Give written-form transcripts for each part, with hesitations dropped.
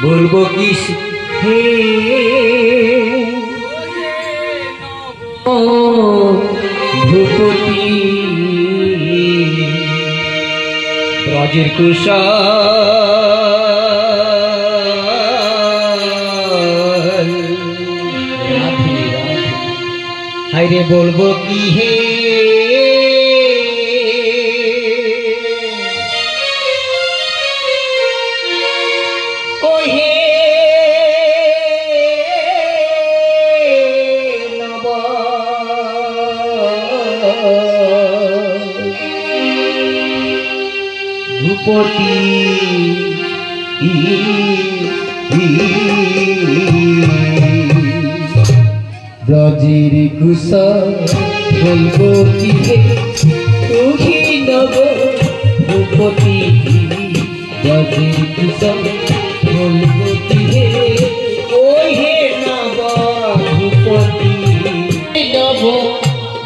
बोलबो किस हे भूपति ब्रजेर कुशल हायरे बोलबो की हे भूपति ब्रजेर कुशल बोलबो की हे तुही नव भूपति ब्रजेर कुशल बोलबो की हे ओहे नव भूपति नव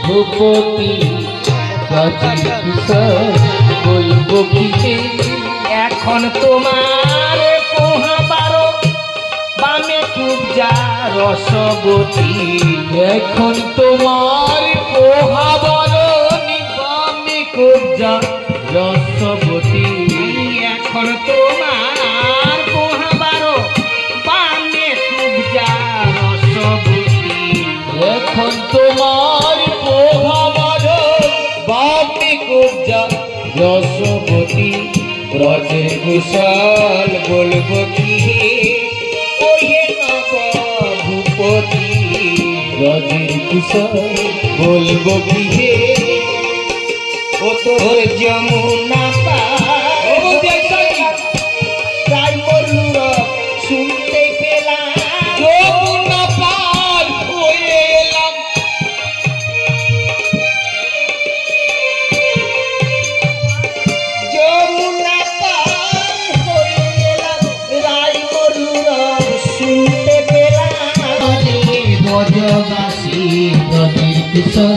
भूपति ब्रजेर कुशल बोलबो की हे एखन तोमार पोहाबारो बामे कुब्जा रसवती एखन तोमार पोहाबारो बामे कुब्जा रसवती एखन तोमार पोहाबारो बामे कुब्जा रसवती एखन तोमार पोहाबारो बामे कुब्जा रसवती ब्रजेर कुशल बोलबो की हे ओहे नव भूपति ब्रजेर कुशल बोलबो की हे ओ तोर जमुना पार गाय मोर सुनते पेला जमुना पार होए एलाम जमुना पार होए एलाम गाय मोर सुनते पेला ब्रजबासी ब्रजेर कुशल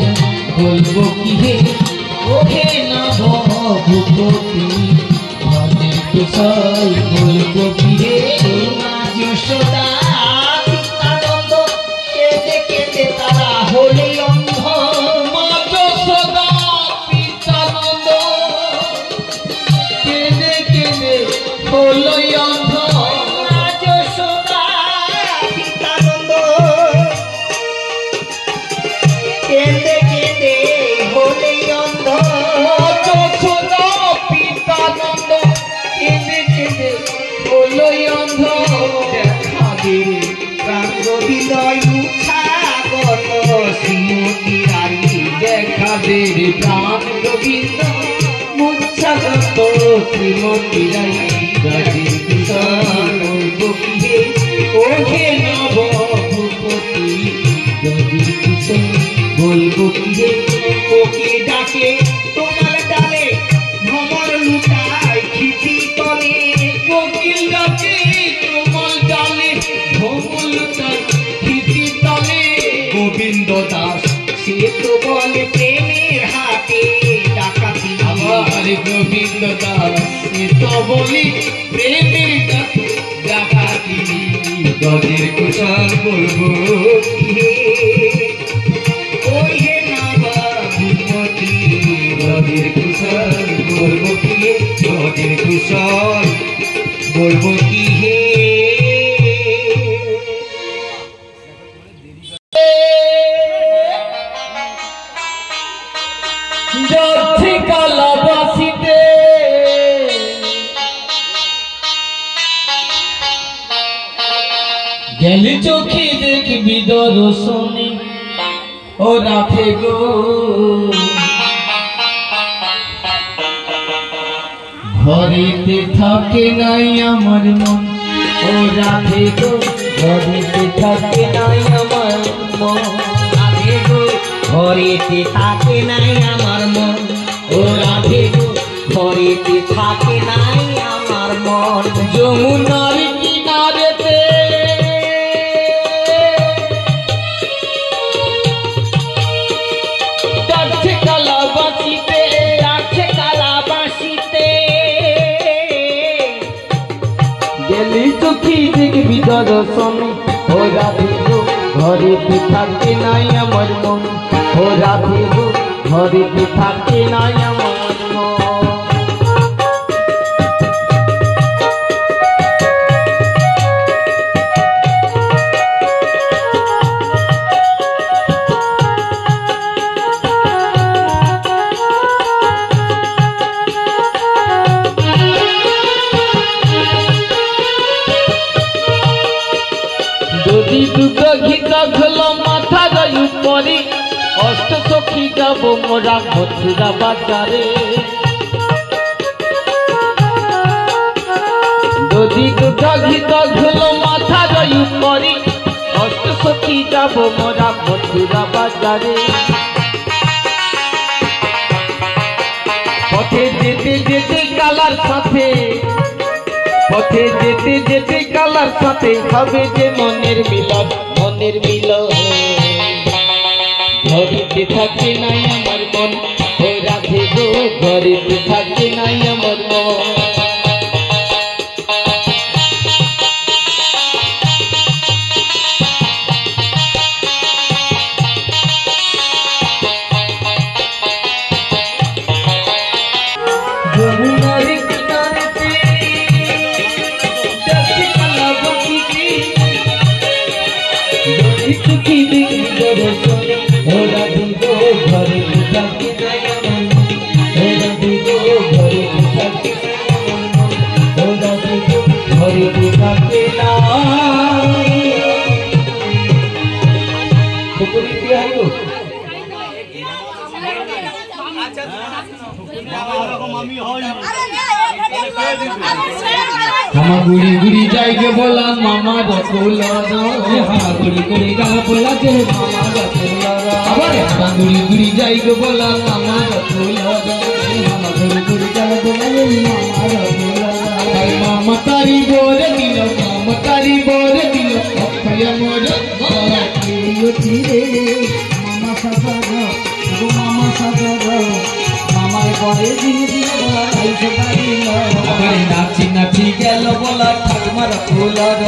बोलबो की हे ओहे नव ভূপতি ভজে কুশল বলবো কি হে মা যশোদা পিতানন্দ কেঁদে কেঁদে তারা হলে অন্ধ মা যশোদা পিতানন্দ কেঁদে কেঁদে হলো অন্ধ মা যশোদা পিতানন্দ কেঁদে কেঁদে হলে অন্ধ মা যশোদা পিতানন্দ কেঁদে কেঁদে হলো অন্ধ দেখা দে প্রাণ হৃদয় উচ্ছাগত শ্রীমতী রানী দেখা দে প্রাণ গোবিন্দ মুচ্ছাগত শ্রীমতী রানী রাজীর কিশোর বলবো কি হে ওহে নব ভূপতি রাজীর কিশোর বলবো কি হে ওকে ডাকে তোমার ডালে ভ্রমর লুটায় খিচি তলে কোকিল ডাকে তোমার ডালে ভ্রমর লুটায় খিচি তলে গোবিন্দ দাস সে তো বলে প্রেমের হাতে ডাকাতি আমার গোবিন্দ দাস সে তো বলি প্রেমের হাতে ডাকাতি গজের কুশল বলবো কি হে ওহে নবা ভূপতি গজের কুশল বলবো কি হে গজের কুশল বলবো কি হে যাচ্ছে কালাবাসিতে গেলে চোখে দেখবি দর্শনে ও রাধে গো ঘরেতে থাকে নাই আমার মন ও রাধে গো ঘরেতে থাকে নাই আমার মন রাধে গো ঘরেতে থাকে নাই আমার মন ও রাধে গো ঘরেতে থাকে নাই আমার মন যমুনার কিনারেতে ডাকছে কালাবাসিতে ডাকছে কালাবাসিতে গেলি চোখি দেখবি দর্শনে ও রাধে গো ঘরেতে থাকে নাই আমার মন ও রাধে গো ঘরেতে থাকে নাই আমার মন যদি দুটো ঘিতা খেলো মাথা গায়ু পরি অষ্ট সখী যাব মোরা মথুরা বাজারে যদি দুটো ঘিতা খেলো মাথা গায়ু পরি অষ্ট সখী যাব মোরা মথুরা বাজারে পথে যেতে যেতে কালার সাথে পথে যেতে যেতে কালার সাথে হবে যে মনের মিলন মনের মিলন ঘরেতে থাকে নাই আমার মন ও রাধে গো ঘরেতে থাকে নাই আমার মন যমুনার কিনারেতে ডাকছে কালাবাসিতে যদি চোখে দেখবি দর্শনে ও রাধে গো ঘরেতে থাকে নাই আমার মন ও রাধে গো ঘরেতে থাকে নাই আমার মন ও রাধে গো ঘরেতে থাকে নাই খুকুরি কি আইলো হামা গুড়ি গুড়ি যাইগে বলা মামা রকুল হামা গুড়ি গুড়ি গা বলা যে মামা রকুল আবার হামা গুড়ি গুড়ি যাইগে বলা মামা রকুল হামা গুড়ি গুড়ি গা বলা যে মামা রকুল মামা তারি বোরে দিল মামা তারি বোরে দিল অক্ষয় মোর গতি রে মামা সাজা গো মামা সাজা গো মামার ঘরে দিল দিনে দিনে বলা আইসে বাড়িল আরে নাচি নাচি গেল বলা ঠাকুমার ফুলর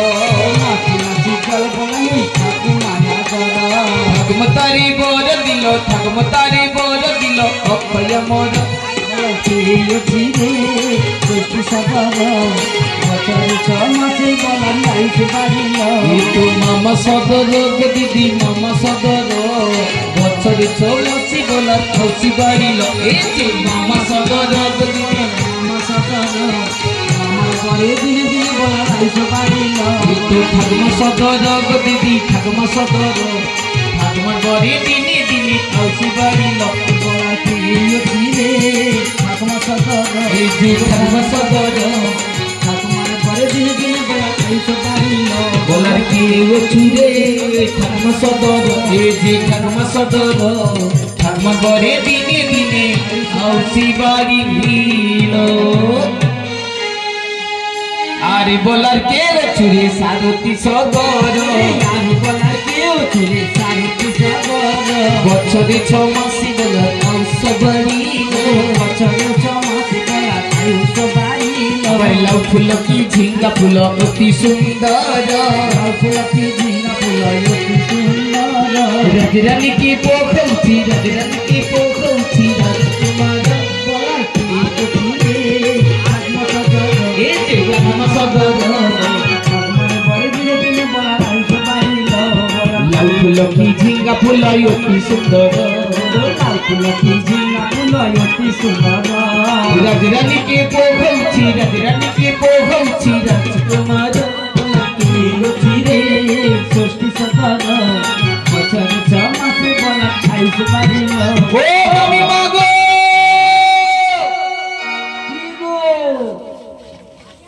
নাচি নাচি গেল বলা ঠাকুমায়া কর ঠাকুমা তারি বর দিল ঠাকুমা তারি বর দিল অক্ষয় মোর চিরে সৃষ্টি সবার বছর 6 মাসে বলা আইসে বাড়িল তো মামা সদর দিদি মামা সদর বছরে 6 মাসে বলা খসি বাড়িল এই যে মামা সদর দিদি মামা সদর মামার পরে দিনে দিনে বলা আইসে বাড়িল তো ঠাকুমা সদর দিদি ঠাকুমা সদর ঠাকুমার পরে দিনে দিনে খসি বাড়িল বলা চিরে ঠাকুমা সদর এই যে ঠাকুমা সদর ঠাকুমার পরে দিনে দিনে বলা আইসে বাড়িল বলার কি চুরে ঠাকুমা সদর এই যে ঠাকুমা সদর ঠাকুমা পরে দিনে দিনে খসি বাড়িল আরে বলার কে চুরে সারথি সদর আরে বলার কেউ চুরে সারথি সদর বছরে 6 মাসে বলা খসি বাড়িল বছরে 6 মাসে বলা আইসে বাড়িল লাউ ফুল কি ঝিঙ্গা ফুল অতি সুন্দর ফুলকি ঝিঙ্গা ফুল অতি সুন্দর রাজরানী কি পোখৌছি রাজরানী কি পোখৌছি রাজকুমার বলার কেউ চুরে আত্মা সদর এই যে ঠাকুমা সদর ঠাকুমার পরে দিনে দিনে বলা আইসে বাড়িল লাউ ফুল কি ঝিঙ্গা ফুল অতি সুন্দর ফুলকি ঝিঙ্গা ফুল অতি সুন্দর রাজরানী কি পোখৌছি রাজরানী কি পোখৌছি রাজকুমার চিরে ষষ্ঠী সদর বছর 6 মাসে বলা আইসে বাড়িল ও আমি মাগো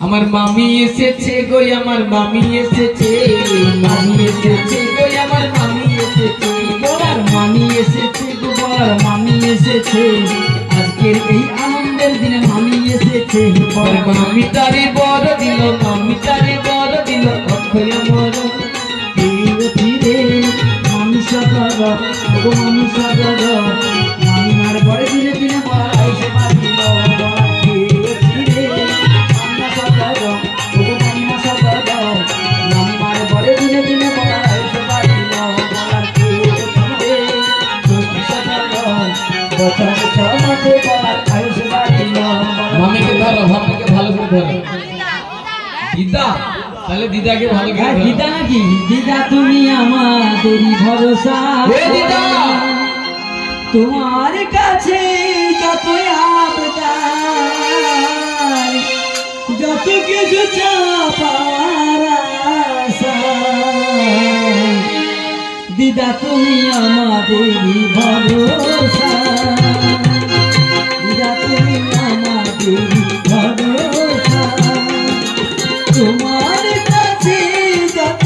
আমার মামি এসেছে গো আমার মামি এসেছে মামি এসেছে গো আমার মামি এসেছে বলার মামি এসেছে গো বলার মামি এসেছে আজকের এই আনন্দের দিনে মামি এসেছে আর মামি তারে বড় দিল মামি তারে বড় দিল অক্ষয় মোর চিরে মামি সদর গো মামি সদর মামি মার বড় দিনে দিনে বলা আইসে বাড়িল চিরে মামি সদর গো মামি সদর মামি মার বড় দিনে দিনে বলা আইসে বাড়িল চিরে ষষ্ঠী সদর বছর 6 মাসে বলা আইসে বাড়িল মামিকে ধরো মামিকে ভালো করে ধরো দিদা তাহলে দিদাকে ভালো করে ধরো দিদা নাকি দিদা তুমি আমাদেরই ভরসা এ দিদা তোমার কাছে যত আবদার যত কিছু চাপার আশা দিদা তুমি আমাদেরই ভরসা দিদা তুমি আমাদেরই ভরসা তোমার কাছে যত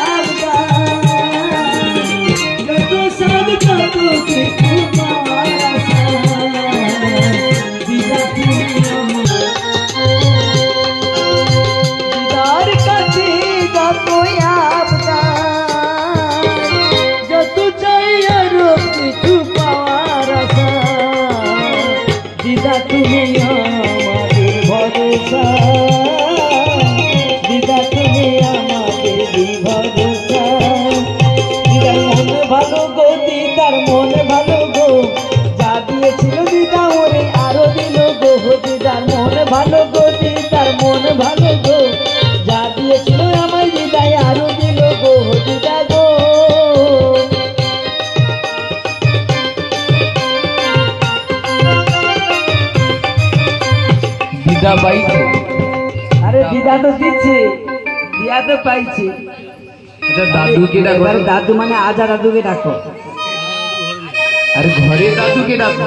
আবদার যত সব যত কিছু পাওয়ার আশা দিদা তুমি দিদার কাছে যত আবদার যত চাই আরো কিছু পাওয়ার আশা দিদা তুমি আমাদের ভরসা দিদা তুমি আমাদের ভরসা দিদার মন ভালো গো দিদার মন ভালো গো যা দিয়েছিল দিদা ওরে আরো দিল গো দিদার মন ভালো গো দিদার মন ভালো গো যা দিয়েছিল আমায় দিদাই আরো দিল গো দিদা গো দিদা পাইছে আরে দিদা তো দিচ্ছে দিয়া তো পাইছে আচ্ছা দাদুকে ডাকো এবারে দাদু মানে আজা দাদুকে ডাকো আরে ঘরে দাদুকে ডাকো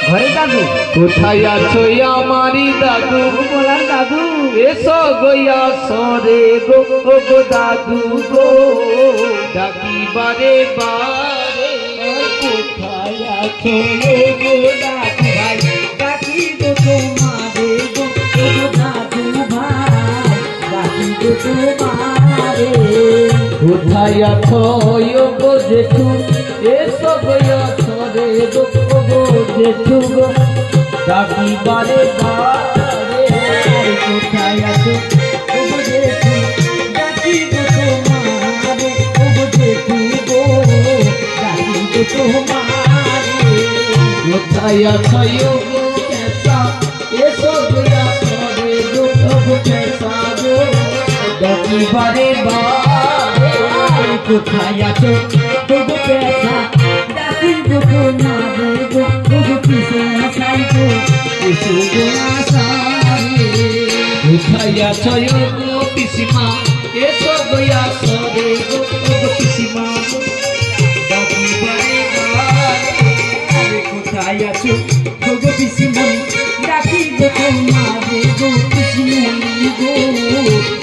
ঘরে দাদু কোথায় আছো আমারি দাদু বলার দাদু এসো গইয়া সরে গো ও গো দাদু গো ডাকি বারে বারে কোথায় আছো গো দাদু ভাই ডাকি গো তোমারে গো দাদু ভাই ডাকি গো তোমারে কোথায় আছো গো জেঠু এসো গইয়া সরে গো ও গো জেঠু গো ডাকি বারে বারে কোথায় আছো ও গো জেঠু ডাকি গো তোমারে ও গো জেঠু গো ডাকি গো তোমারে কোথায় আছো গো কেসা এসো গোয়া সরে গো গো কেসা গো ডাকি বারে বারে কোথায় আছো ও গো পেশা ডাকি গো তোমারে গো গো কিসে আসাই গো এসো গো আসাই কোথায় আছো গো পিসিমা এসো গোয়া সরে গো গো পিসিমা ডাকি বারে বারে কোথায় আছো গো গো পিসিমণি ডাকি গো তোমারে গো পিসিমণি গো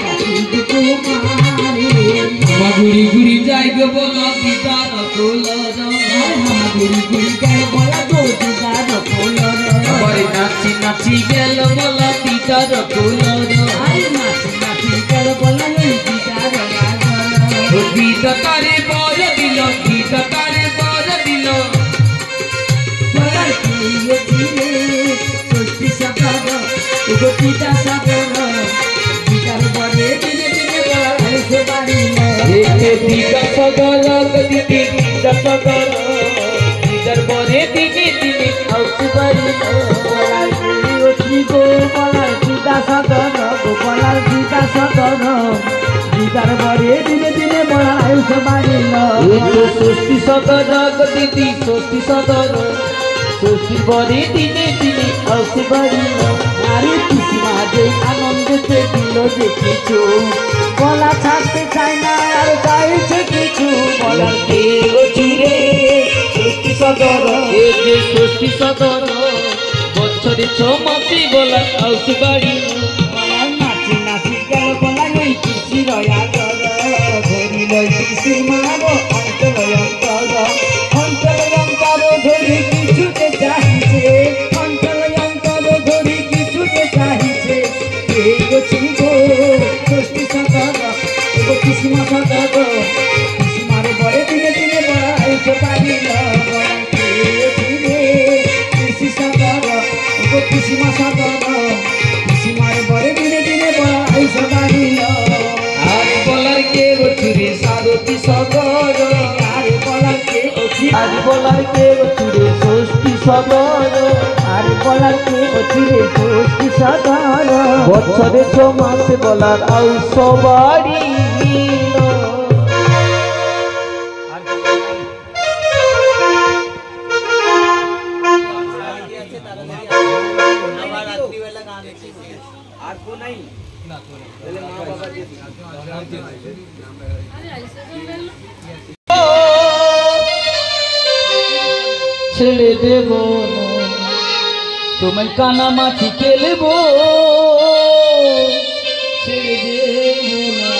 ডাকি গো তোমারে গুড়ি গুড়ি যাই গো বলা দিদার কোলর গুড়ি গুড়ি গেল বলা গো দিদার কোলর আরে নাচি নাচি গেল বলা দিদার কোলর আরে নাচি নাচি গেল বলা ওই দিদার লাগর দিদা তারে বড় দিল দিদা তারে বড় দিল বলার কি রে সৃষ্টি সাগর গো পিতা সাগর দিদার বরে দিনে দিনে বলা এসে বাড়ি দিদা সগর দিদি দিদা সগর দিদার বরে দিনে দিনে আউস বাড়ি বলার কি ওঠি গো বলার পিতা সাগর গো বলার পিতা সাগর দিদার বরে দিনে দিনে বলা এসে বাড়ি ষষ্ঠী সগর দিদি ষষ্ঠী সগর ষষ্ঠী বরে দিনে দিনে আউস বাড়ি আরে পিসিমা যে আনন্দেতে দিল দেখেছো বলা ছাড়তে চায় না আর চাইছে কিছু বলার কে চিরে ষষ্ঠী সগর এ যে ষষ্ঠী সগর বছরে 6 মাসে বলা আউস বাড়ি বলার নাচি নাচি গেল বলা ওই পিসি রয়া গর ধরি লই পিসিমা গো অঞ্চল অন্তর ধরি কিছুতে চাহিছে অঞ্চল অন্তর ধরি কিছুতে চাহিছে এই গছি গো ষষ্ঠী সগর গো পিসিমা সগর পিসিমার বরে দিনে দিনে বলা এসে পারিল পিসি সগর গো পিসিমা সগর পিসিমার বরে দিনে দিনে বলা এসে পারিল আর বলার কে চুরি সারথী সগর আরে বলার কে অছি আর বলার কে চুরি ষষ্ঠী সগর আর বলার কে অছি রে ষষ্ঠী সগর বছরে 6 মাসে বলার আউস বাড়ি ছেড়ে দেব তোমায় কানামাছি খেলব ছেড়ে দেব না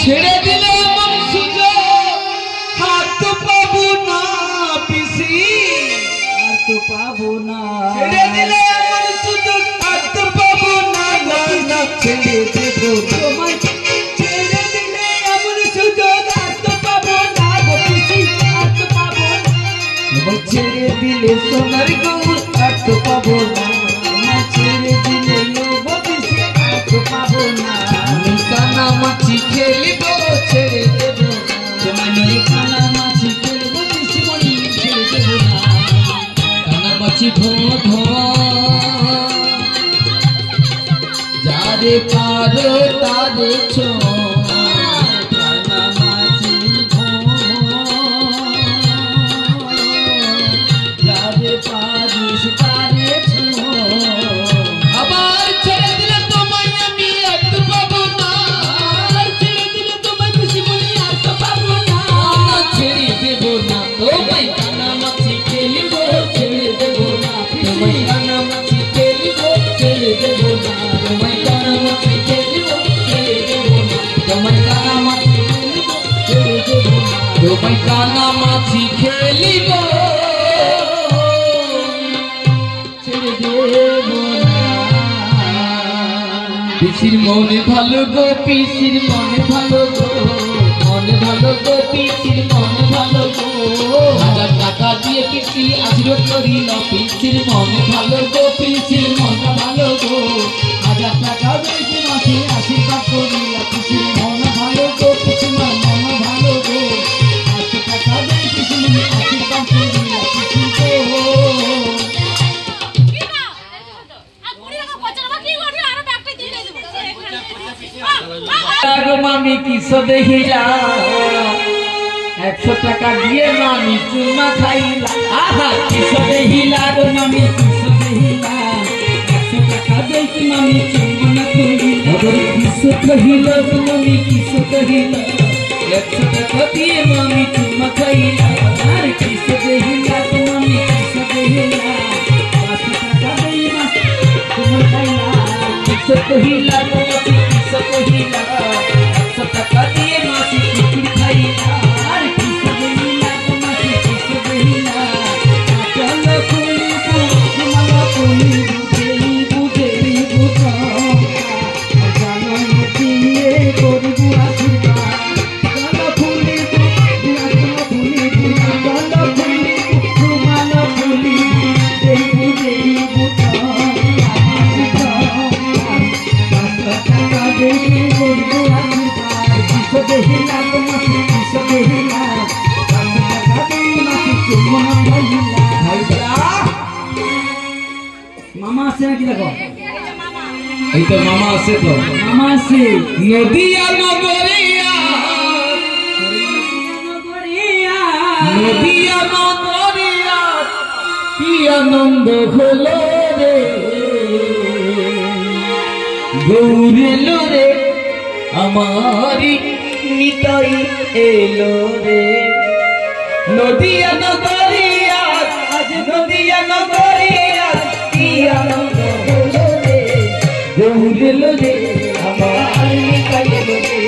ছেড়ে দিলে এমন সুযোগ হাত তো পাবো না পিসি আর তো পাবো না ছেড়ে দিলে এমন সুযোগ হাত তো পাবো না না ছেড়ে দেব তোমায় ছেড়ে দিলে এমন সুযোগ আর তো পাবো না গো পিসি আর তো পাবো না তোমায় ছেড়ে দিলে সোনার গৌর আর তো পাবো না তোমায় ছেড়ে দিলে লোভ পিসি আর তো পাবো না আমি কানামাছি খেলব ছেড়ে দেব না তোমায় নিয়ে কানামাছি খেলবো পিসি মনি ছেড়ে দেবো না কানামাছি ধো ধো যারে পারো তারে ছো কানামাছি যারে পারিস তারে ছো আবার ছেড়ে দিলে তোমায় আমি আর তো পাবো না আর ছেড়ে দিলে তোমায় পিসি মনি আর তো পাবো না না ছেড়ে দেব না তোমায় কানামাছি খেলব ছেড়ে দেব না তোমায় কানামাছি খেলব ছেড়ে দেব না তোমায় কানামাছি খেলব ছেড়ে দেব না তোমায় কানামাছি খেলব ছেড়ে দেব না তোমায় কানামাছি খেলব ছেড়ে দেব না পিসির মনে ভালো গো পিসির মনে ভালো গো মন মন ভালো গো পিসির মন ভালো গো 1000 টাকা দিয়ে পিসি আশীর্বাদ করিল পিসির মন ভালো গো পিসির মন ভালো গো 1000 টাকা দিয়েছি মাসি আশীর্বাদ করিল পিসির মন ভালো গো পিসির মন ভালো গো 500 টাকা দিয়েছি তুমি আশীর্বাদ করিল পিসির গো মামি কিসো দেখিলা 100 টাকা দিয়ে মামি চুমা খাইলা আহা কিসো দেখিলা গো মামি কিসো দেখিলা 100 টাকা দিয়ে মামি চুমা খাইলা কিসো কহিলা গো মামি কিসো কহিলা 100 টাকা দিয়ে মামি চুমা খাইলা আর কিসো দেখিলা গো মামি কিসো দেখিলা 500 টাকা দিয়ে মামি চুমা খাইলা কিসো কহিলা গো মামি কিসো কহিলা 100 টাকা দিয়ে মাছি কুকুর খাইলা আর কিসো দেখিলা গো মাছি কিসো দেখিলা চলো ফুলি মালা ফুলি বুঝেই বুঝা জানো দিয়ে করিব আশীর্বাদ চলো ফুলি চলো ফুলি মালা ফুলি বুঝেই বুঝা টাকা দিয়ে করিব আশীর্বাদ কিসো দেখিলা গো মাছি কিসো দেখিলা 500 টাকা দিয়ে মাছি চুমা খাইলা মামা আছে নাকি দেখো এই তো মামা আছে তো মামা আছে নদিয়া নগরিয়া নদিয়া নগরিয়া কি আনন্দ হলো রে গৌরেলো রে আমারি নিতাই এলো রে নদিয়া নগরিয়া আজ নদিয়া নগরিয়া কি আনন্দ হলো রে গৌরেলো রে আমার নিতাই এলো রে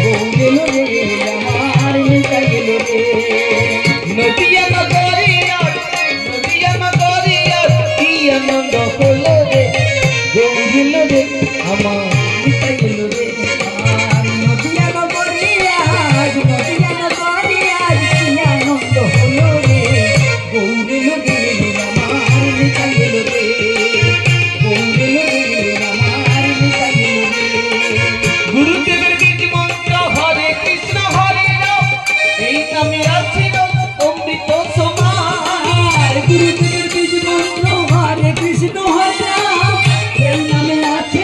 গৌরেলো রে আমার নিতাই এলো রে নদিয়া নগরিয়া কি আনন্দ হলো রে গৌরেলো রে আমার নিতাই এলো রে নদিয়া নগরিয়া কি আনন্দ হলো রে গৌরেলো রে আমার নিতাই এলো রে গৌরেলো রে আমার নিতাই এলো রে গুরুদেবের বীজ মন্ত্র হরে কৃষ্ণ হরে রাম এই নামে আছে অমৃত সমান গুরুদেবের বীজ মন্ত্র হরে কৃষ্ণ হরে রাম এই নামে আছে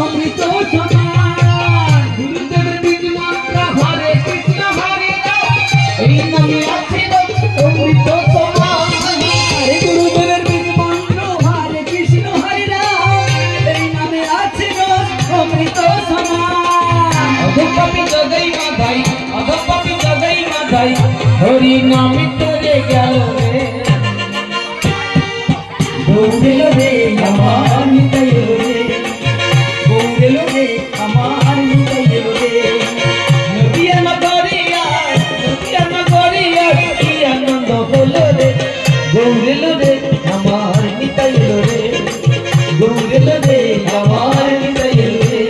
অমৃত সমান গুরুদেবের বীজ মন্ত্র হরে কৃষ্ণ হরে রাম এই নামে আছে অমৃত সমান গুরুদেবের বীজ মন্ত্র হরে কৃষ্ণ হরে রাম এই নামে আছে অমৃত সমান অধপাপি জগাই মাধাই অধপাপি জগাই মাধাই হরি নামে তোরে গেল রে গৌরেলো রে আমার নিতাই এলো রে গৌরেলো রে আমার নিতাই এলো রে নদিয়া নগরিয়া কি আনন্দ হলো রে গৌরেলো রে আমার নিতাই এলো রে গৌরেলো রে আমার নিতাই এলো রে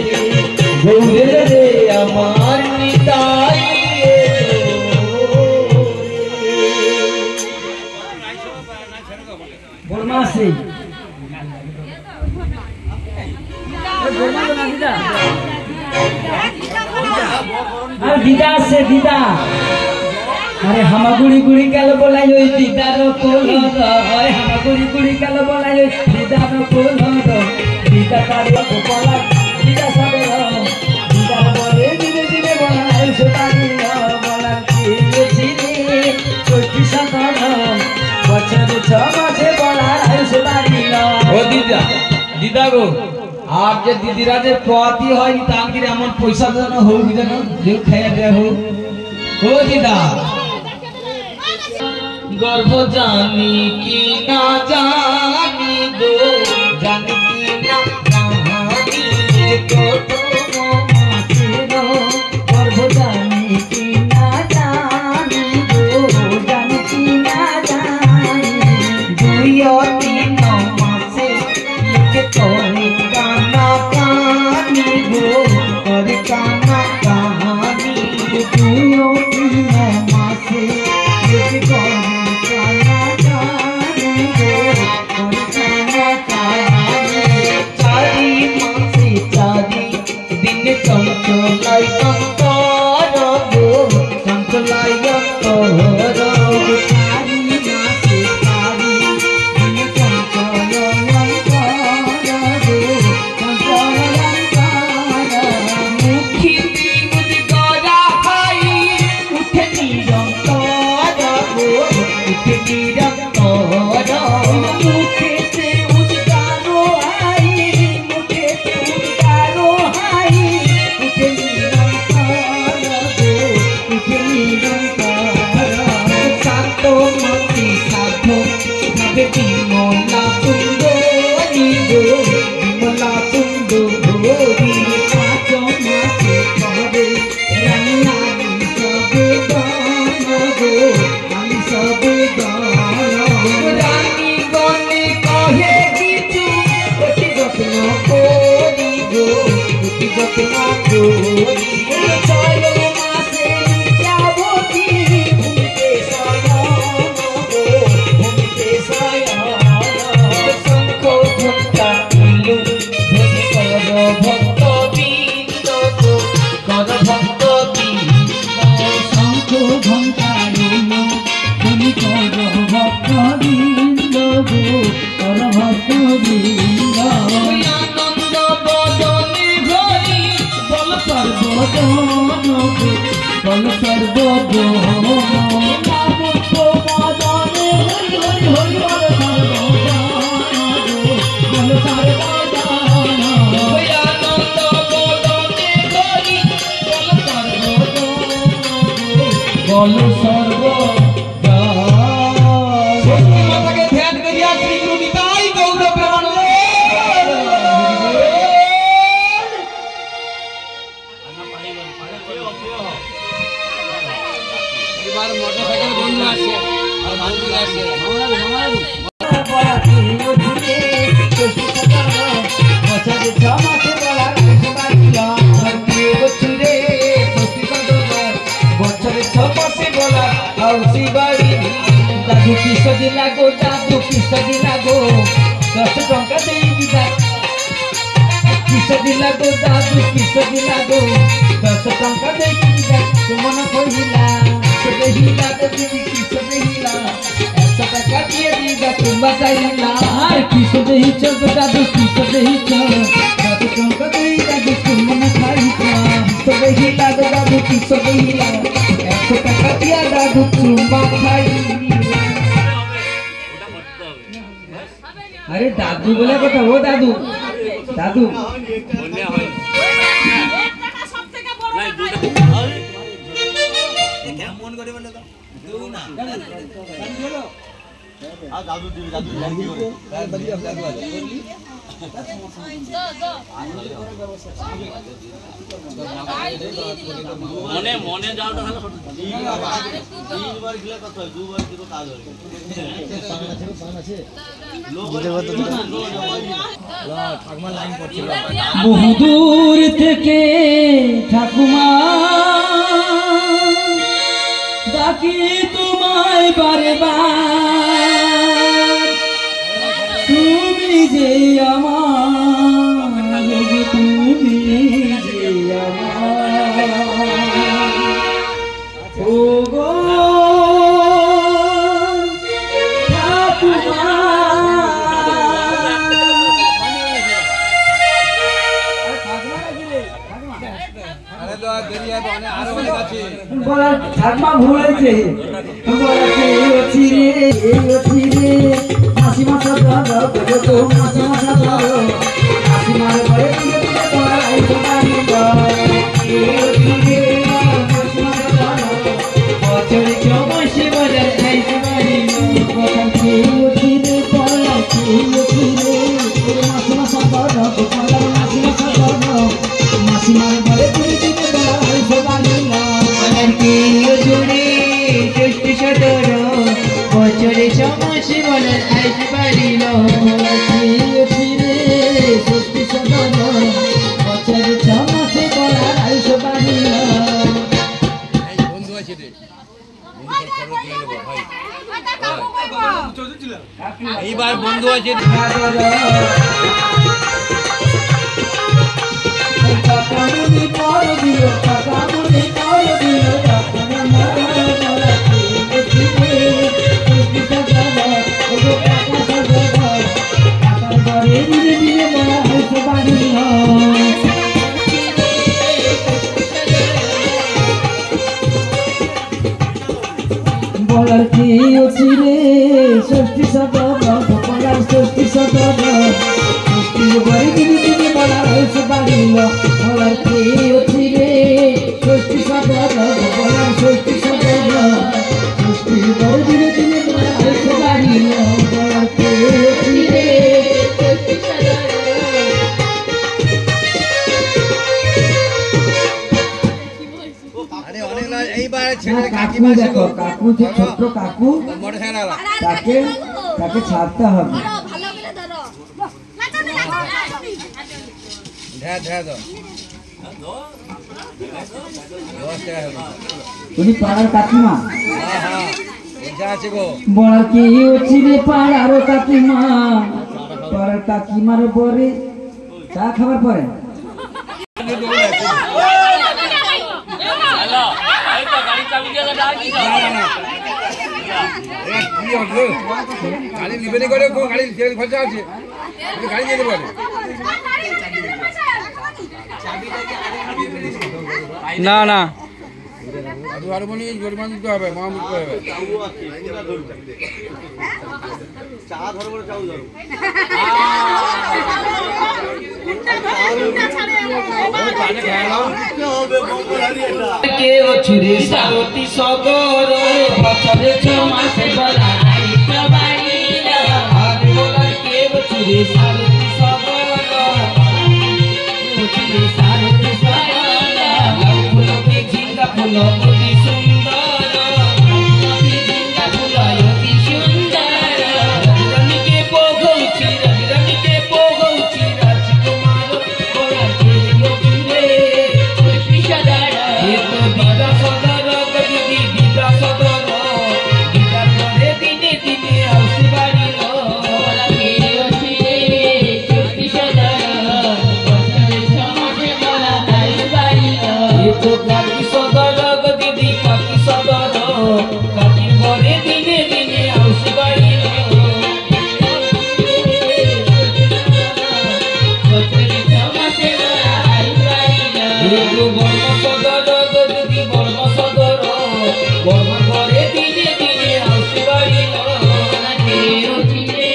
গৌরেলো রে আমার নিতাই বড়মা আছে আর দিদা আছে দিদা আরে হামাগুড়ি গুড়ি গেল বলাই ওই দিদার কোল হয় হামাগুড়ি গুড়ি গেল বলাই ওই দিদার কোল দিদা তার বলা দিদা সাবে দিদার বলে দিনে দিনে বলাই সোতারি বলা চিনি কোটি সাধারণ বছর 6 মাসে বলাই সোতারি ও দিদা দিদা গো আর যে দিদিরা যে পোয়াতি হয় তানকির এমন পয়সা যেন হোক যেন যে খাইয়া দেয়া হোক ও দিদা গর্ব জানি কি না জানি গো জানি কি না জানি কত গর্ভ জানি কি না জানি গো জানি কি না জানি 2-3 মাসে লিখে তোরে কানা কানি গো করে কানা কানি अरे दादू बोला कथा हो दादू दादू মনে মনে যাও তাহলে তিনবার খেলে কত হয় দুবার কিন্তু কাজ হয় বহুদূর থেকে ঠাকুমা ডাকি তোমায় বারে বার তুমি যে আমার তুমি যে আমার ও গো ঠাকুমা ভুলেছে মাসি মাসা তো মাসি মাসা মাসিমার ঘরে বছরে চৌমাসে বাজার খাইতে পারি মাসি মাসা মাসিমার ঘরে জুড়ে জ্যৈষ্ঠ সদর বছরে ছমাসে বলে এইবার বন্ধু আছে বলার কি অছি রে ষষ্ঠী সদর বলার ষষ্ঠী সদর ষষ্ঠী বাড়ি দিনে দিনে বলা হয়েছে বাড়িল বলার কি অছি রে ষষ্ঠী সদর বলার ষষ্ঠী সদর ষষ্ঠী বাড়ি দিনে দিনে বলা হয়েছে বাড়িল বলার কি অছি রে ষষ্ঠী সদর কাকু দেখো কাকু যে ছোট্ট কাকু তাকে ছাড়তে হবে তুমি পাড়ার কাকিমা বলার কি অছি রে পাড়ার কাকিমা পাড়ার কাকিমার পরে চা খাবার পরে গাড়ি লিবেনি করে গাড়ি খরচা আছে গাড়ি যেতে পারে না না হারমোনি জরিমানা দিতে হবে মহামুখ হবে কে অছি রে সারথি সদর বছরে 6 মাসে বলাই সবাইল আর বলার কে অছি রে সারথি সদর অছি রে সারথি সদর লাউ ফুল কি ঝিঙ্গা ফুল অতি সুন্দর অতি ঝিঙ্গা ফুল অতি সুন্দর রানীকে পোগৌছি রাজকুমার বলার কে অছি রে ষষ্ঠী সদর বিদা সদর দিদি বিদা সদর বিদার পরে দিনে দিনে আউসি বাড়িল কে অছি রে ষষ্ঠী সদর বছরে 6 মাসে বলা তাই বাড়িল তো কাকি সদর দিদি কাকি সদর কাকির পরে দিনে দিনে আউসি বাড়িল বছরে 6 মাসে বলা তাই বাড়িল বর্ম সদর দিদি বর্ম সদর বর্ম করে দিনে দিনে আউসি বাড়িল কে অছি রে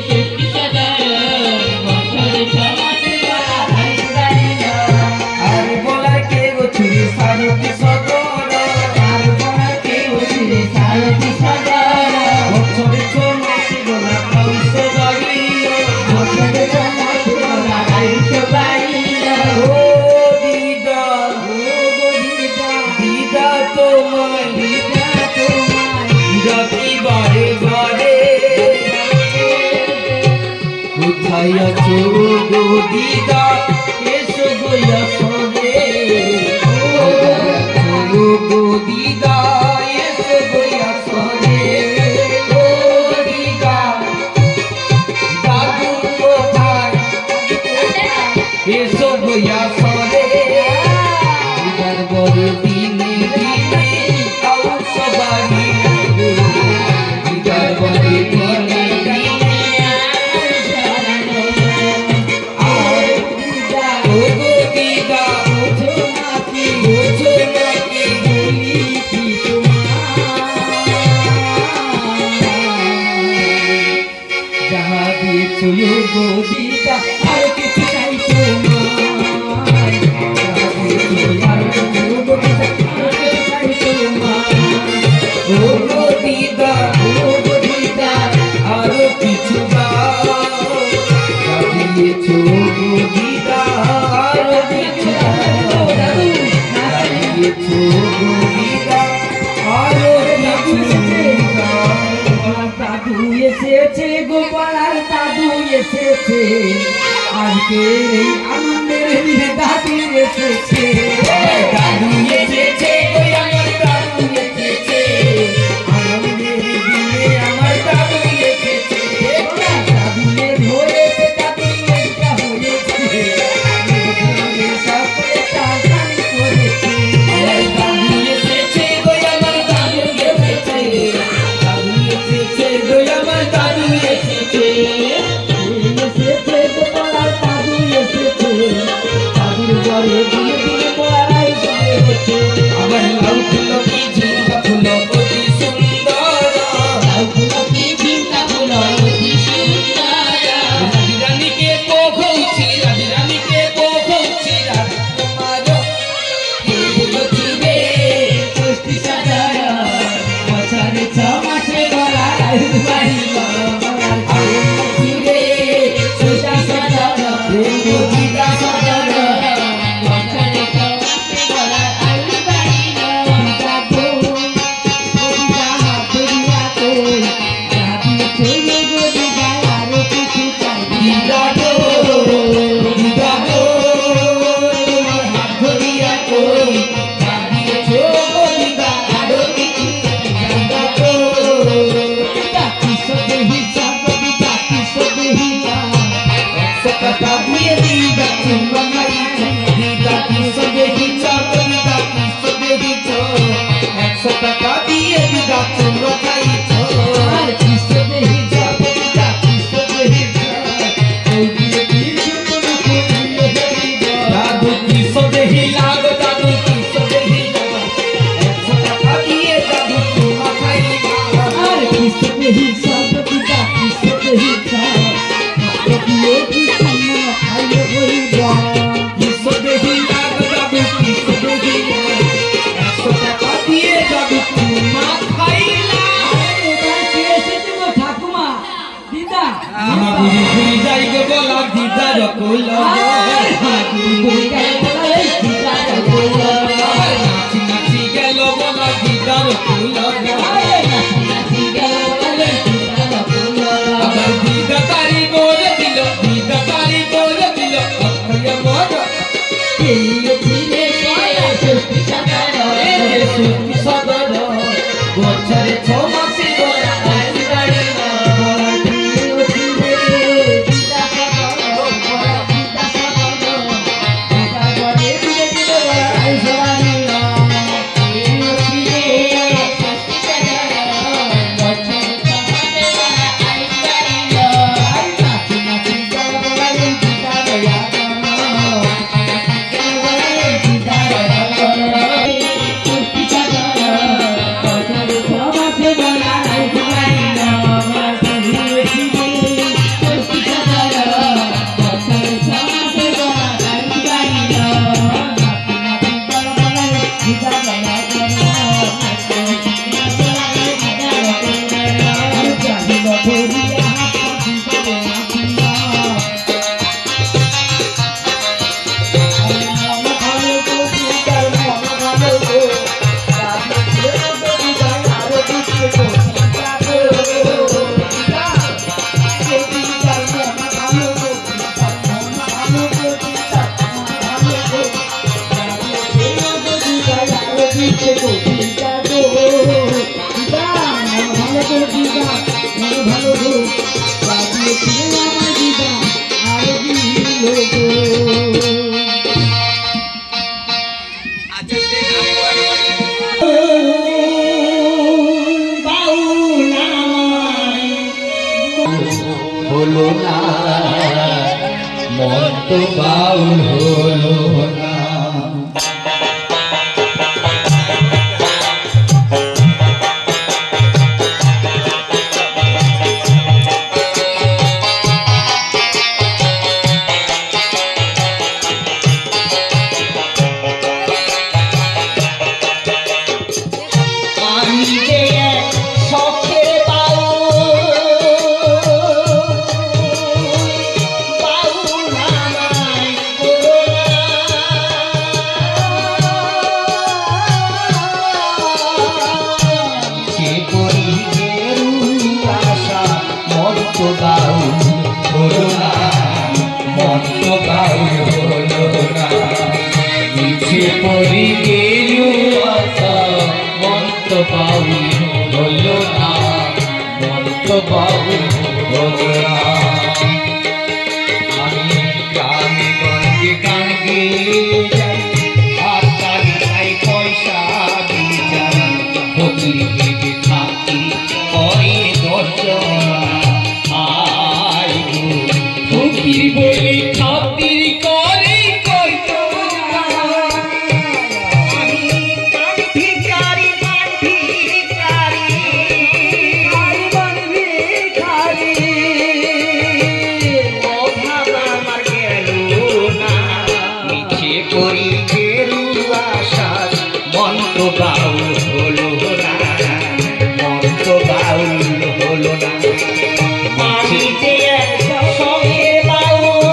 ষষ্ঠী সদর বছরে 6 মাসে বলা তাই বাড়িল আর বলার কে অছি রে সারথি সদর আর বলার কে অছি রে সারথি সদর বছরে 6 মাসে বলা আউসি বাড়িল বছরে 6 মাসে বলা আউসি বাড়িল ও দিদা দিদা তোমায় ডাকি বারে বারে কোথায় আছো গো দিদা এসো গো সরে গো দিদা এসো গো সরে ও দিদা দাদু কোথায় এসো গো সরে দিদার বড় দিনে দিনে আউস বাড়ি দিদার বড় দিনে দিনে আর দিদা ও গো দিদা ওঠো নাকি বলি কি তোমার যাহা দিয়েছো গো দিদা আর কিছু চাই তোমার ও গো দিদা আরো কিছু দাও দিয়েছো গো দিদা আরো কিছু দিয়েছো গো দিদা আরো কিছু দাদু এসেছে গোপালার দাদু এসেছে আজকের এই আনন্দের দিনে দাদু এসেছে দাদু এসেছে ওই আমার দাদু এসেছে আনন্দের দিনে আমার দাদু এসেছে দেখিয়ে কৃষ্ণ খাইয়ে হইব বিশ্ব দেখি কাক যাবে বিশ্ব দেখি 100 টাকা দিয়ে যাবে চুমা খাইলা এবার কে এসেছে গো ঠাকুমা দিদা আমি ঘুরি ঘুরি যাই গো বলা দিদা রকুল ঘুরি গেল বলা এই দিদা রকুল নাচি নাচি গেল বলা দিদা রকুল নাচি গেল বলা এই দিদা রকুল আবার দিদা তারি করে দিল দিদা তারি করে দিল অক্ষয় মর এই ফিরে কয়া সৃষ্টি সাগর এই যে সুতি সদর বছরে 6 মাসে বলা আইবাড়ি হলো না মন তো বাউল হলো না পরি গেলু আশা মন তো বাউল হলো না মন তো বাউল হলো না আমি গ্রামে গঞ্জে গান গেয়ে যাই আর তার তাই পয়সা দিয়ে যাই ফকির ভেবে থাকি পরে দর্শনা আই ফকির বলে খাতির করে বাউল হলো না মাটিতে সঙ্গে বাউল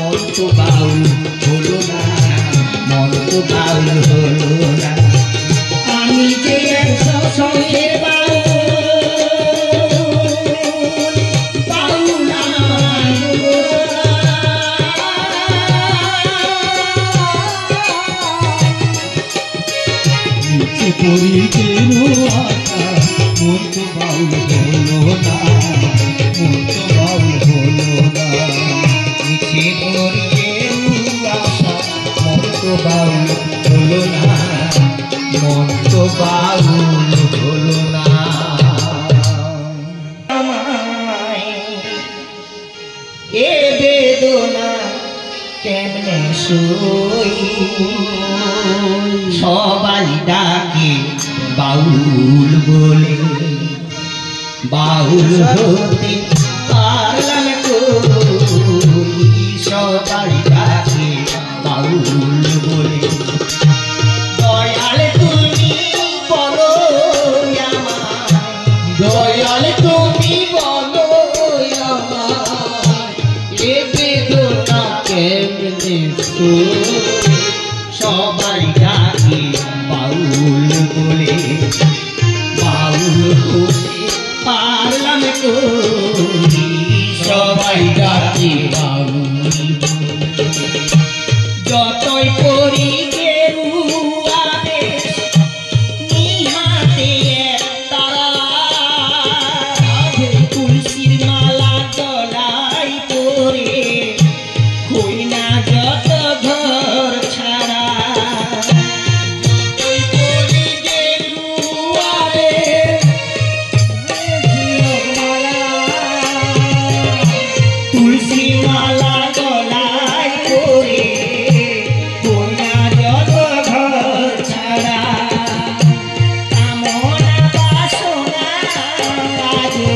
মন তো বাউল হলো না, মন তো বাউল হলো না। আমি যে সঙ্গের পরি কেন আশা, মন তো বাউল হলো না, মন তো বাউল হলো না। নিচে পরি কেন আশা, মন তো বাউল হলো না, মন তো বাউল হলো না। এ বেদনা কেমনে সই, সবাই ডাকে বাউল বলে, বাউল হতে পারলাম কই, সবাই ডাকে বাউল বলে। দয়াল তুমি বলো আমায়, দয়াল তুমি বলো আমায়, এ বেদনা কেমনে সবাই ডাকে বাউল বলে, বাউল হতে পারলাম কই, সবাই ডাকে বাউল বলে। যতই পড়ি গেরুয়া বেশ, নিহাতে তারা তুলসীর মালা গলায় পরে, হই না যত ঘর ছাড়া। তুলসী মালা গলায় পরে, হই না যত ঘর ছাড়া। কামনা বাসনা আজো,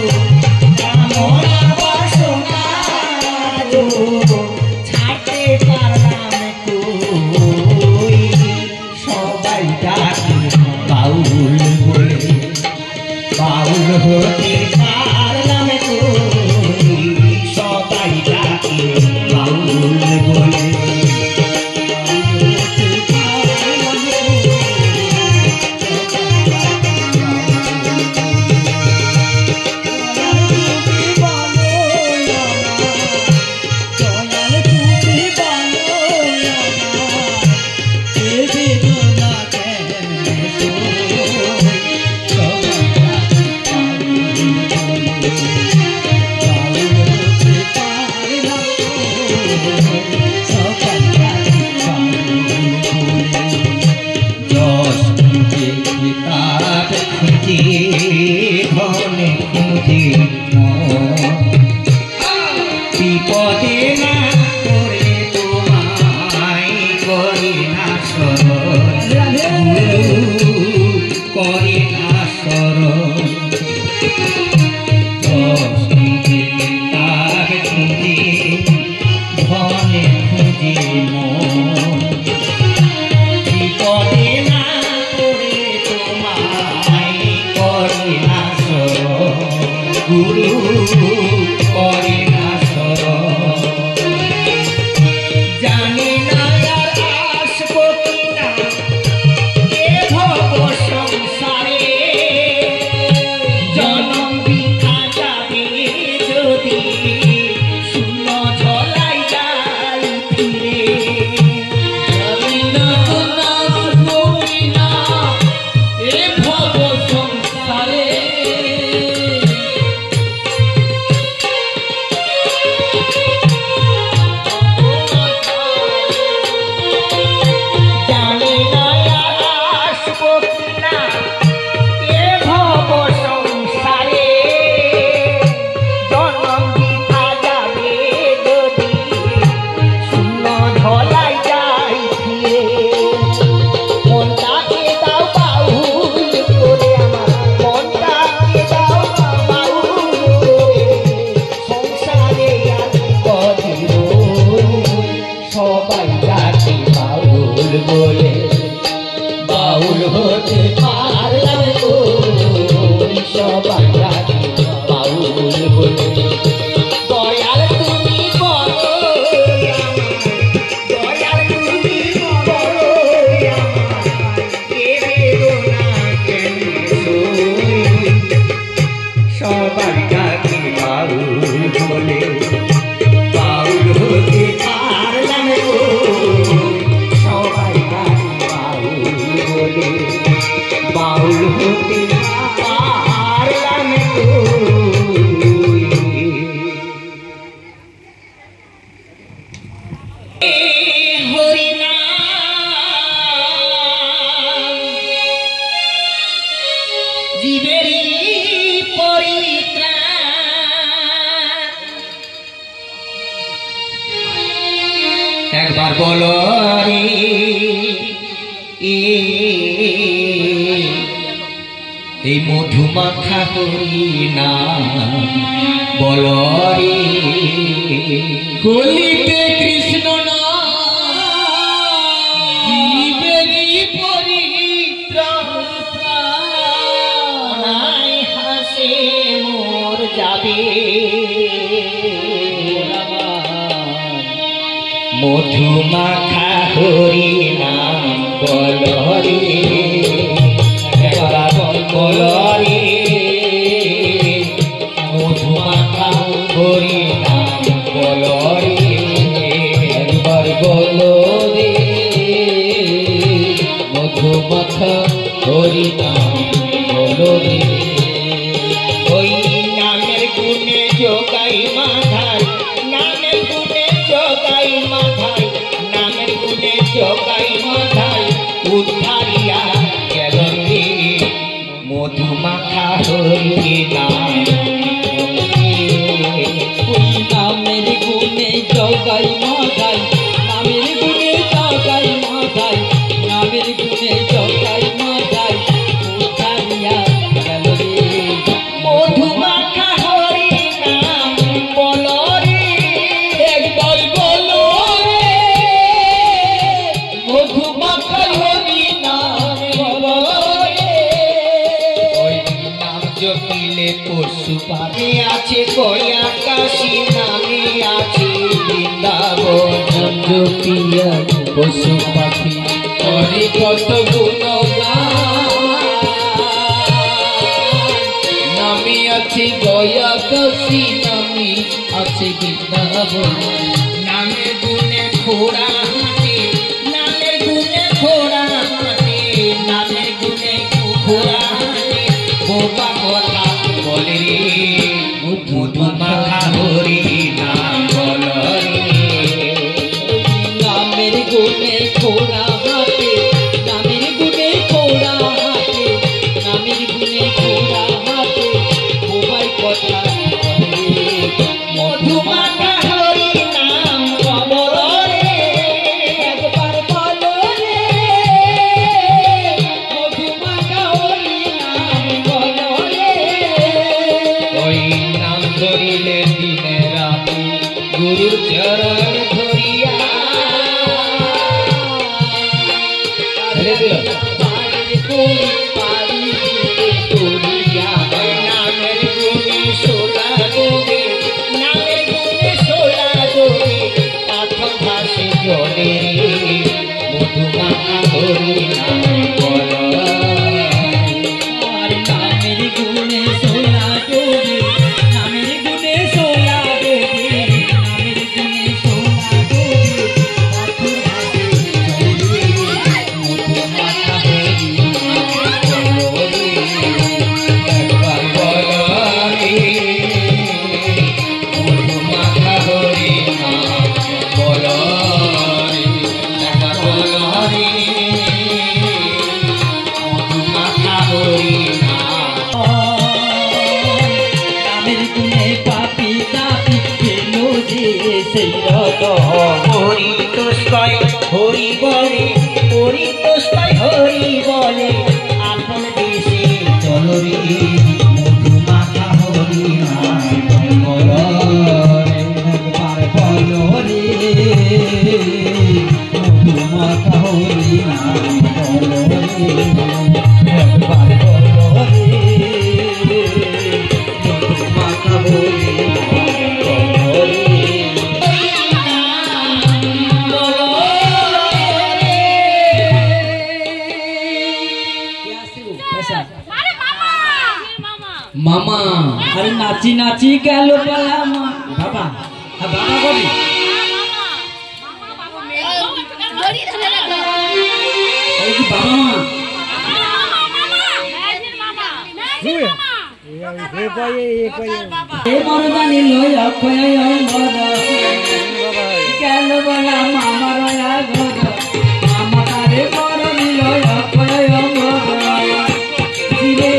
কামনা বাসনা আজো ছাড়তে পারলাম কই, সবাই ডাকে বাউল বলে, বাউল হতে পারলাম কই, সবাই ডাকে বাউল বলে। ধনে খুঁজে বিপদে না করে তোমায় করে না স্মরণ, করে না স্মরণ। তার খুঁজে ধনে খুঁজে বিপদে না করে তোমায় করে না স্মরণ, গুরু করে না স্মরণ। জানি না আর আসবো কিনা এ ভব সংসারে, জনম বৃথা যাবে যদি শূন্য ঝলাই যাই ফিরে। জানি না আসবো কিনা এ ভব সংসারে, জানি না আসবো কিনা এ ভব সংসারে, জনম বৃথা যাবে যদি শূন্য ঝলাই যাই ফিরে। মনটাকে দাও বাউল করে আমার, মনটাকে দাও বাউল করে, সংসারে আর কদিন সবাই ডাকে বাউল বলে, বাউল হতে পারলাম কই, সবাই ডাকে বাউল বলে। দয়াল তুমি বলো আমায়, একবার বলো রে এই মধুমাখা হরি নাম বলো রে গলিতে কৃষ্ণ জীবেরই পরিত্রাণ হাসে মোর যাবে মধুমাখা হরি নাম বলো রে বলো রে মধুমাখা হরি নাম বলো রে একবার বলো রে মধুমাখা হরি নাম বলো রে ওই নামের গুণে যোগাই মাধাই নামের গুণে যোগাই মাধাই নামের গুণে যোগাই মাধাই উদ্ধারিয়া গেল রে মধুমাখা হরি নাম ওই নামের গুণে যোগাই মাধাই নামের গুণে যোগাই মাধাই নামের গুণে যোগাই মাধাই উদ্ধারিয়া গেল রে মধুমাখা হরি নাম বলো রে একবার বলো রে মধুমাখা হরি নাম বলো রে ওই নাম জপিলে পশু পাখি আছে কয়া কাশী নামে আছে বৃন্দাবন নাম জপিয়া পশু পাখি করে কত গুণগান নামে আছে গয়া কাশী নামে আছে বৃন্দাবন নামের গুণে ঘোড়া হাঁটে নামের গুণে ঘোড়া হাঁটে নামের গুণে ঘোড়া হাঁটে বোবা কথা বলে রে মধুমাখা হরি নাম বলো রে নামের গুণে ঘোড়া হাঁটে নামের গুণে ঘোড়া হাঁটে নামের গুণে ঘোড়া হাঁটে বোবাই কথা মধুমাখা হরি নাম বলো রে একবার বলো রে মধুমাখা হরি নাম বলো রে ওই নাম ধরিলে দিনে রাতে গুরু চরণ ধরিয়া ছেড়ে দিল নামের গুণে সোলা ডোবে নামের গুণে সোলা ডোবে পাথর ভাসে জলে রে মধুমাখা হরি নাম বলো আর নামের গুণে সোলা ডোবে নামের গুণে সোলা ডোবে নামের গুণে সোলা ডোবে পাথর ভাসে জলে মধুমাখা হরি নাম বলো রে একবার বলো রে মধুমাখা হরি নাম বলো রে একবার বলো রে মধুমাখা হরি নাম নামের গুণে পাপি তাপি পেল যে সেই হরি তোষ্কায় হরি বলে হরি তোষ্কায় হরি বলে আপন দেশে চলো রে মধুমাখা হরি নাম বলো রে একবার বলো রে মধুমাখা হরি নাম বলো রে একবার বলো রে মধুমাখা হরি নাম বলো রে মামা আরে নাচি নাচি গেল পালা বাবা বাবা বলি বাবা মা মরদানি লয় অক্ষয় কেন বলা মামার ঘর মামা তারে বড় নিল অপয় ধীরে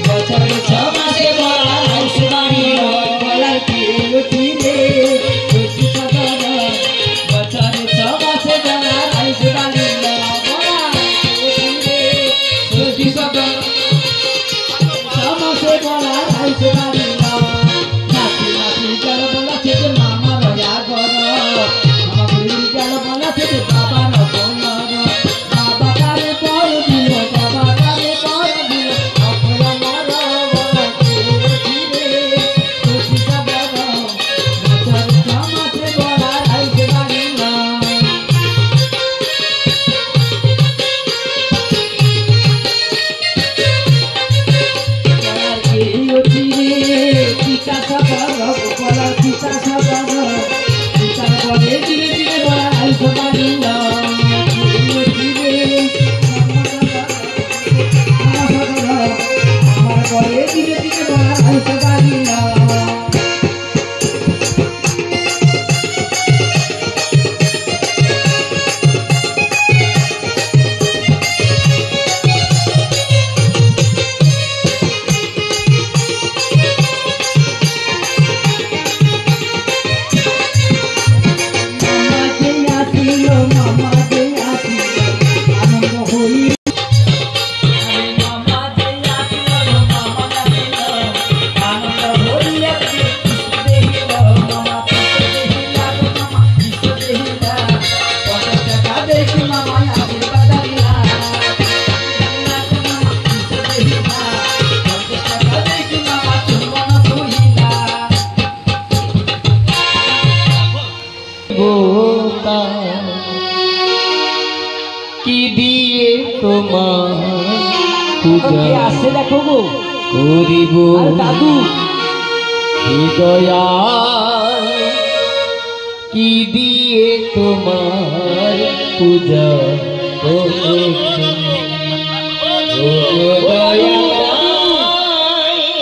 বছর ছমাসে বলা সুবাড়িল বলার কেউ ধীরে বছর ছমাসে বলা সুবাড়িল ছমাসে বলা সুবাড়িল নাতি নাতি গেল বলা সে মামা রয়া ঘর মামা বুড়ি গেল বলা সে বাবা নবন বাবা তারে বড় দিল বাবা তারে বড় দিল অপয়া মর বলা ধীরে বছর ছমাসে বলা সুবাড়িল কি দিয়ে তোমার পূজা আসছে দেখো গো করিব আর দাদু হৃদয়া কি দিয়ে তোমার পূজা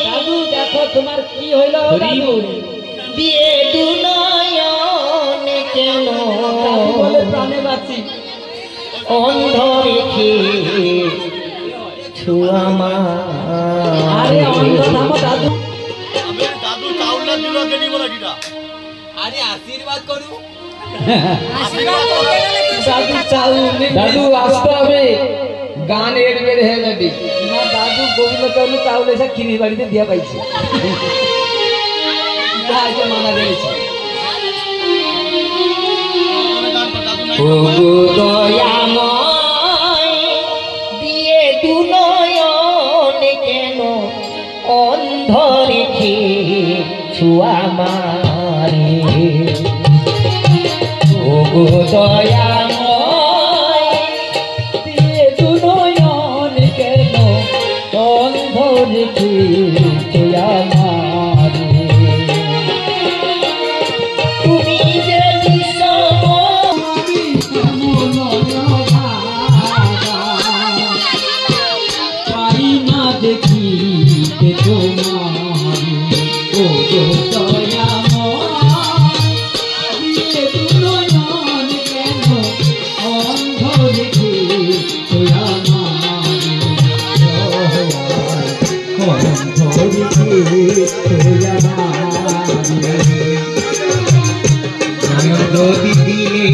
দাদু দেখো তোমার কি হইল দাদু দিয়ে দুনয়ন কেন বলে প্রাণে বাঁচি অন্ধ রেখে ছুয়ামা আরে অন্ধ নামো দাদু দাদু চাউলটা দিল কেনি বলা কিটা আরে আশীর্বাদ করু দাদু চাউল দাদু আসতে হবে গান এর বের হয়ে যাবে না দাদু গোবিন্দ চাউল চাউল এসে কিনি বাড়িতে দিয়া পাইছে মানা দিয়েছে ও দয়াময় দিয়ে দুনয়ন কেন অন্ধ রেখে ছুয়া মারে ও দয়াময় দিয়ে দুনয়ন কেন অন্ধ রেখে ছুয়া মারে তুমি যে পাই না দেখি তোমার ও দয়াময় দুনয়ন কেন অন্ধ রেখে অন্ধ রেখে দিদিলে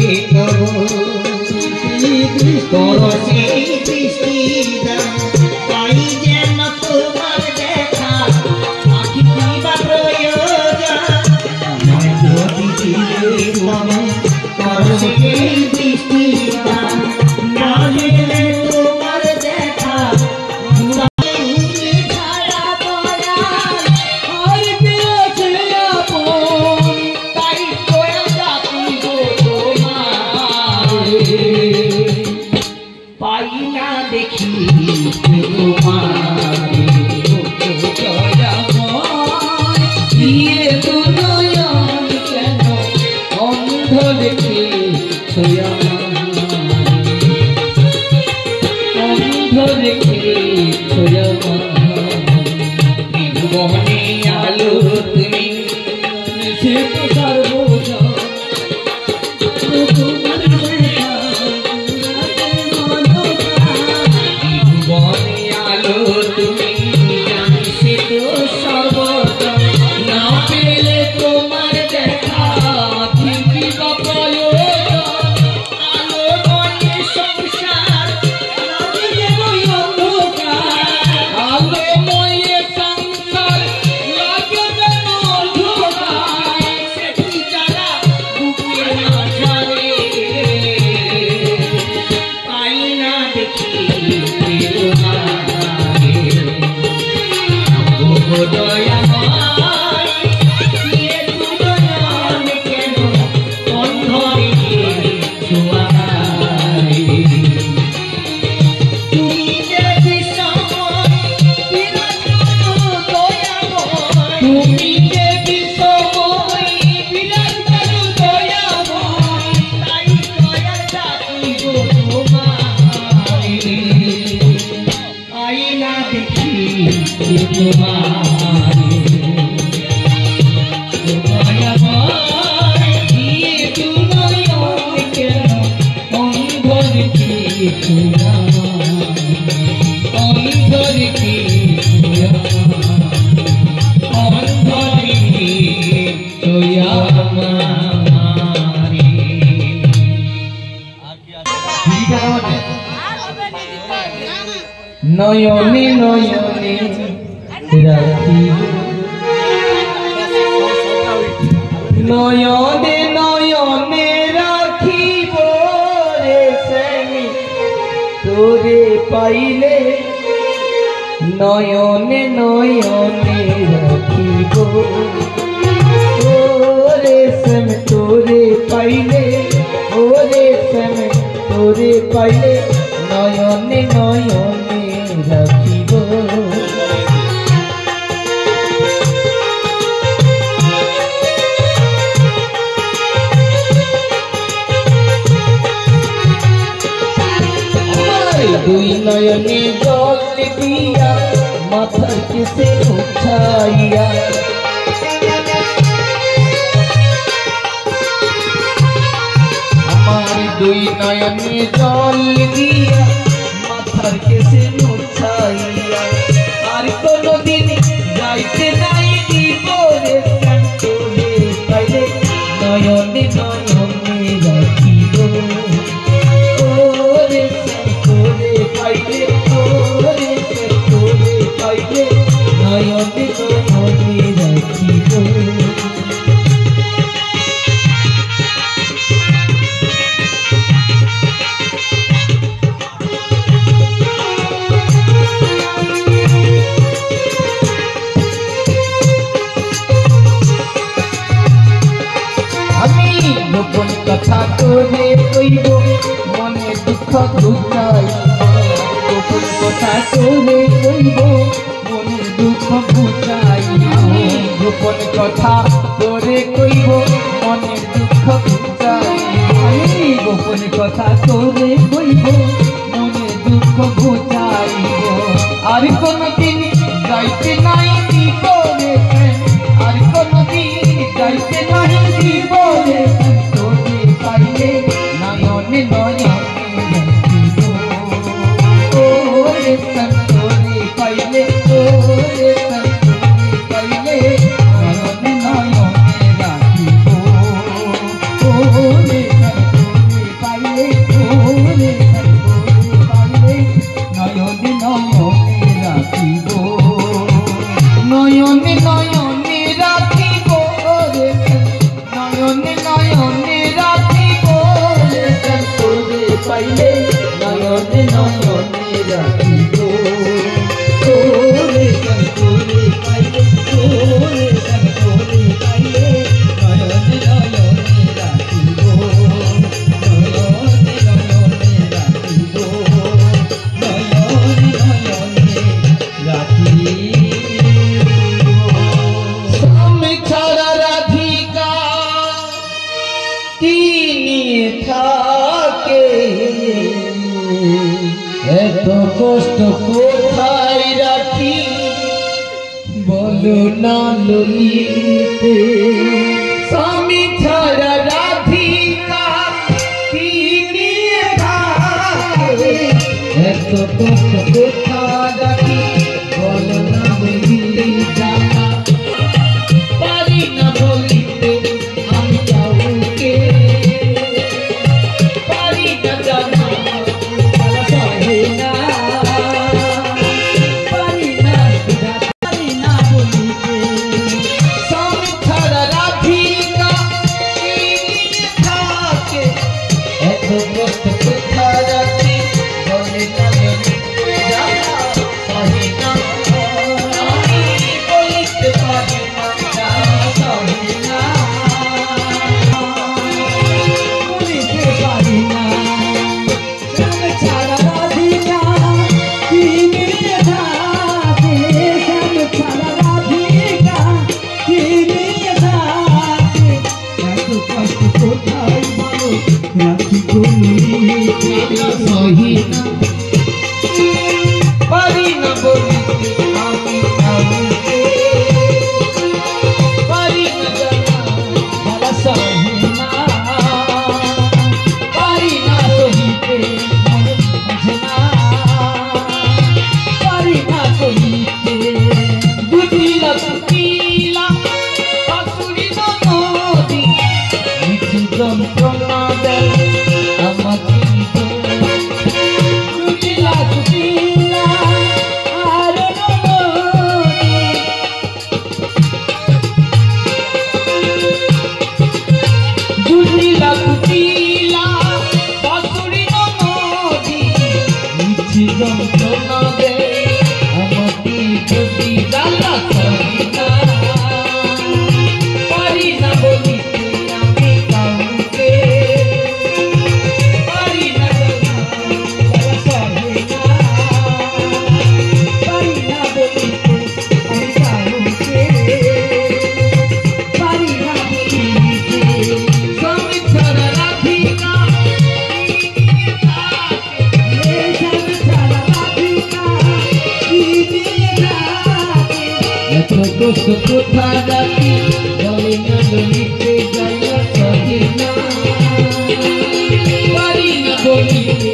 তোর সেই দৃষ্টি পাই যেন তোমার দেখা আখি বা প্রয়োজন দিদিলে তোর সেই দৃষ্টি না দিলে তোমার দেখা পাই না দেখি তোমার দিয়ে দুনয়ন কেন অন্ধ রেখে অন্ধ রেখে জীবনে আলো তুমি সে তো সর্ব নয়নে নয়নে রাখি নয়নে নয়নে রাখিব রে স্বামী তোরে পাইলে নয়নে নয়নে রাখিব ওরে স্বামী তোরে পাইলে ওরে স্বামী তোরে পাইলে নয়নে নয়নে রাখিব দুই নয়নে জল দিয়া মাথার কেসে উঠাইয়া আমার দুই নয়নে জল দিয়া মাথার কেসে উঠাইয়া আর কোনদিন যাইতে নাই দিব রে তোরে পাইলে নয়নে নয়নে রাখিব ওরে তোরে পাইলে ওরে তোরে পাইলে নয়নে নয়নে রাখিব গোপন কথা তোরে কইব মনে দুঃখ ঘুচাই গোপন কথা তোরে কইব মনে দুঃখ ঘুচাই গোপন কথা তোরে কইব মনে দুঃখ ঘুচাই গোপন কথা তোরে কইব মনে দুঃখ ঘুচাই আর কোনদিন যাইতে নাই দিব রে আর কোনদিন যাইতে নাই দিব রে পাইলে নয়নে নয়নে রাখিব ওরে তোরে পাইলে ওরে তোরে পাইলে নয়নে নয়নে রাখিব ওরে তোরে পাইলে ওরে তোরে পাইলে নয়নে নয়নে রাখিব নয়নে নয়নে রাখিব ওরে নয়নে নয়নে পাইলে নয়নে নয়নে রাখিব তোরে তোরে পাইলে তোরে তোরে পাইলে নয়নে নয়নে রাখিব নয়নে নয়নে রাখিব নয়নে নয়নে রাখিব স্বামী ছাড়া রাধিকা কি নিয়ে থাকে এত কষ্ট কোথায় রাখি বলো না ললিতে স্বামী ছাড়া রাধিকা কি নিয়ে থাকে এত কষ্ট কোথায় রাখি বলো না ললিতে জানা পারি না বলিতে আমি কাউকে রাখি বলিতে সহি না পারি না বলিতে আমি কাউকে পারি না জানা জ্বালা সহি না পারি না সহিতে মন বুঝে না পারি না সহিতে বুঝিলা কুটিলা শাশুড়ি ননদি মিঠু যন্ত্রণা দেয় আমাকে বুঝিলা কুটিলা আর ননদি বুঝিলা কুটিলা শাশুড়ি ননদি মিঠু যন্ত্রণা দেয় আমাকে যদি জ্বালা সহি না পারি না বলিতে আমি কাউকে পারি না জানা জ্বালা সহি না পারি না বলিতে আমি কাউকে পারি না বলিতে স্বামী ছাড়া রাখি না স্বামী ছাড়া রাখি না এত কষ্ট কোথা যাবি জলে না ললিতে জ্বালা সহি না পারি না বলিতে